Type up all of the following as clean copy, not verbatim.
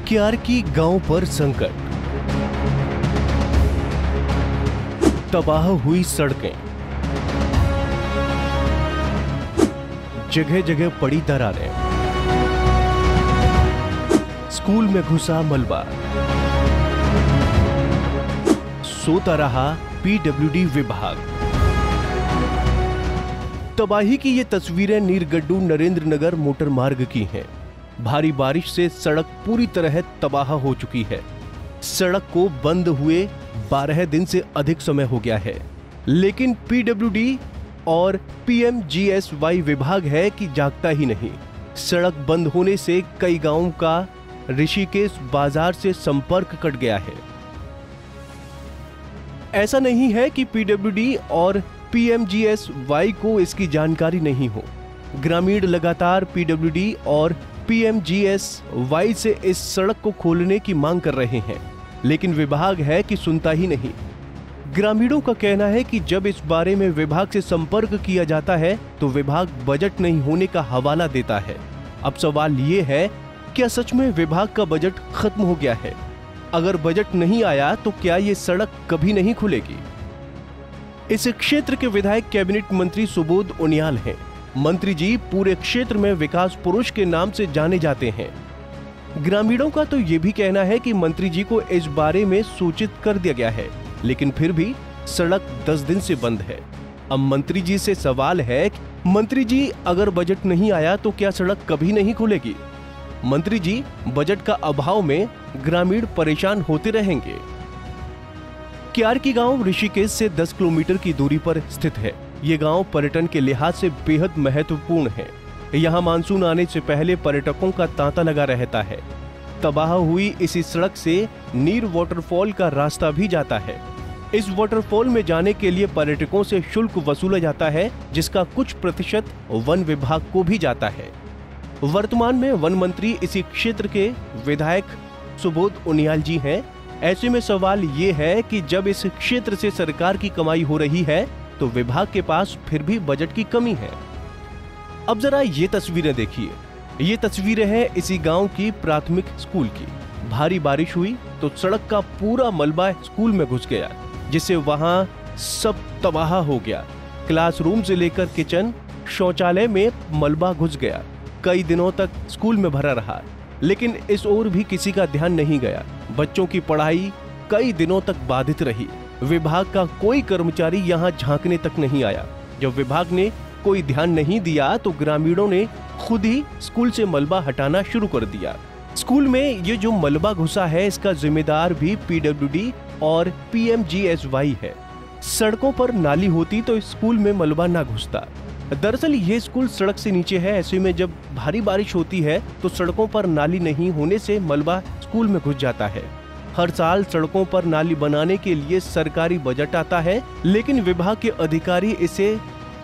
क्यारकी गांव पर संकट, तबाह हुई सड़कें, जगह जगह पड़ी दरारें, स्कूल में घुसा मलबा, सोता रहा पीडब्ल्यूडी विभाग। तबाही की ये तस्वीरें नीरगड्डू नरेंद्र नगर मोटर मार्ग की हैं। भारी बारिश से सड़क पूरी तरह तबाह हो चुकी है। सड़क को बंद हुए 12 दिन से अधिक समय हो गया है, लेकिन पीडब्ल्यूडी और पीएमजीएसवाई विभाग है कि जागता ही नहीं। सड़क बंद होने से कई गांवों का ऋषिकेश बाजार से संपर्क कट गया है। ऐसा नहीं है कि पीडब्ल्यूडी और पीएमजीएसवाई को इसकी जानकारी नहीं हो। ग्रामीण लगातार पीडब्ल्यूडी और पीएमजीएसवाई से इस सड़क को खोलने की मांग कर रहे हैं, लेकिन विभाग है कि सुनता ही नहीं। ग्रामीणों का कहना है कि जब इस बारे में विभाग से संपर्क किया जाता है तो विभाग बजट नहीं होने का हवाला देता है। अब सवाल ये है, क्या सच में विभाग का बजट खत्म हो गया है? अगर बजट नहीं आया तो क्या ये सड़क कभी नहीं खुलेगी? इस क्षेत्र के विधायक कैबिनेट मंत्री सुबोध उनियाल हैं। मंत्री जी पूरे क्षेत्र में विकास पुरुष के नाम से जाने जाते हैं। ग्रामीणों का तो ये भी कहना है कि मंत्री जी को इस बारे में सूचित कर दिया गया है, लेकिन फिर भी सड़क 10 दिन से बंद है। अब मंत्री जी से सवाल है, मंत्री जी अगर बजट नहीं आया तो क्या सड़क कभी नहीं खुलेगी? मंत्री जी, बजट का अभाव में ग्रामीण परेशान होते रहेंगे। क्यारकी गांव ऋषिकेश से 10 किलोमीटर की दूरी पर स्थित है। ये गांव पर्यटन के लिहाज से बेहद महत्वपूर्ण है। यहाँ मानसून आने से पहले पर्यटकों का तांता लगा रहता है। तबाह हुई इसी सड़क से नीर वाटरफॉल का रास्ता भी जाता है। इस वाटरफॉल में जाने के लिए पर्यटकों से शुल्क वसूला जाता है, जिसका कुछ प्रतिशत वन विभाग को भी जाता है। वर्तमान में वन मंत्री इसी क्षेत्र के विधायक सुबोध उनियाल जी हैं। ऐसे में सवाल ये है कि जब इस क्षेत्र से सरकार की कमाई हो रही है तो विभाग के पास फिर भी बजट की कमी है। अब जरा ये तस्वीरें देखिए। ये तस्वीरें हैं इसी गांव की प्राथमिक स्कूल की। भारी बारिश हुई तो सड़क का पूरा मलबा स्कूल में घुस गया, जिससे वहां सब तबाह हो गया। क्लासरूम से लेकर किचन, शौचालय में मलबा घुस गया। कई दिनों तक स्कूल में भरा रहा, लेकिन इस ओर भी किसी का ध्यान नहीं गया। बच्चों की पढ़ाई कई दिनों तक बाधित रही। विभाग का कोई कर्मचारी यहाँ झांकने तक नहीं आया। जब विभाग ने कोई ध्यान नहीं दिया तो ग्रामीणों ने खुद ही स्कूल से मलबा हटाना शुरू कर दिया। स्कूल में ये जो मलबा घुसा है, इसका जिम्मेदार भी पीडब्ल्यूडी और पीएमजीएसवाई है। सड़कों पर नाली होती तो स्कूल में मलबा ना घुसता। दरअसल ये स्कूल सड़क से नीचे है। ऐसे में जब भारी बारिश होती है तो सड़कों पर नाली नहीं होने से मलबा स्कूल में घुस जाता है। हर साल सड़कों पर नाली बनाने के लिए सरकारी बजट आता है, लेकिन विभाग के अधिकारी इसे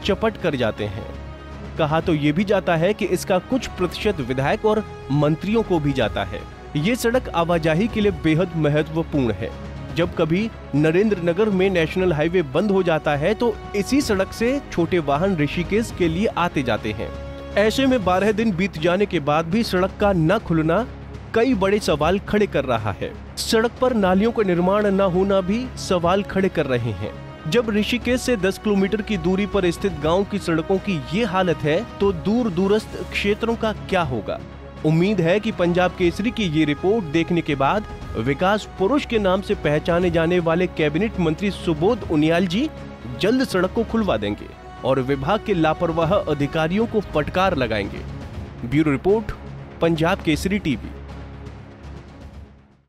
चपट कर जाते हैं। कहा तो ये भी जाता है कि इसका कुछ प्रतिशत विधायक और मंत्रियों को भी जाता है। ये सड़क आवाजाही के लिए बेहद महत्वपूर्ण है। जब कभी नरेंद्र नगर में नेशनल हाईवे बंद हो जाता है तो इसी सड़क से छोटे वाहन ऋषिकेश के लिए आते जाते हैं। ऐसे में 12 दिन बीत जाने के बाद भी सड़क का न खुलना कई बड़े सवाल खड़े कर रहा है। सड़क पर नालियों का निर्माण न होना भी सवाल खड़े कर रहे हैं। जब ऋषिकेश से 10 किलोमीटर की दूरी पर स्थित गांव की सड़कों की ये हालत है तो दूर दूरस्थ क्षेत्रों का क्या होगा? उम्मीद है कि पंजाब केसरी की ये रिपोर्ट देखने के बाद विकास पुरुष के नाम से पहचाने जाने वाले कैबिनेट मंत्री सुबोध उनियाल जी जल्द सड़क को खुलवा देंगे और विभाग के लापरवाह अधिकारियों को फटकार लगाएंगे। Bureau report, Punjab Kesari TV.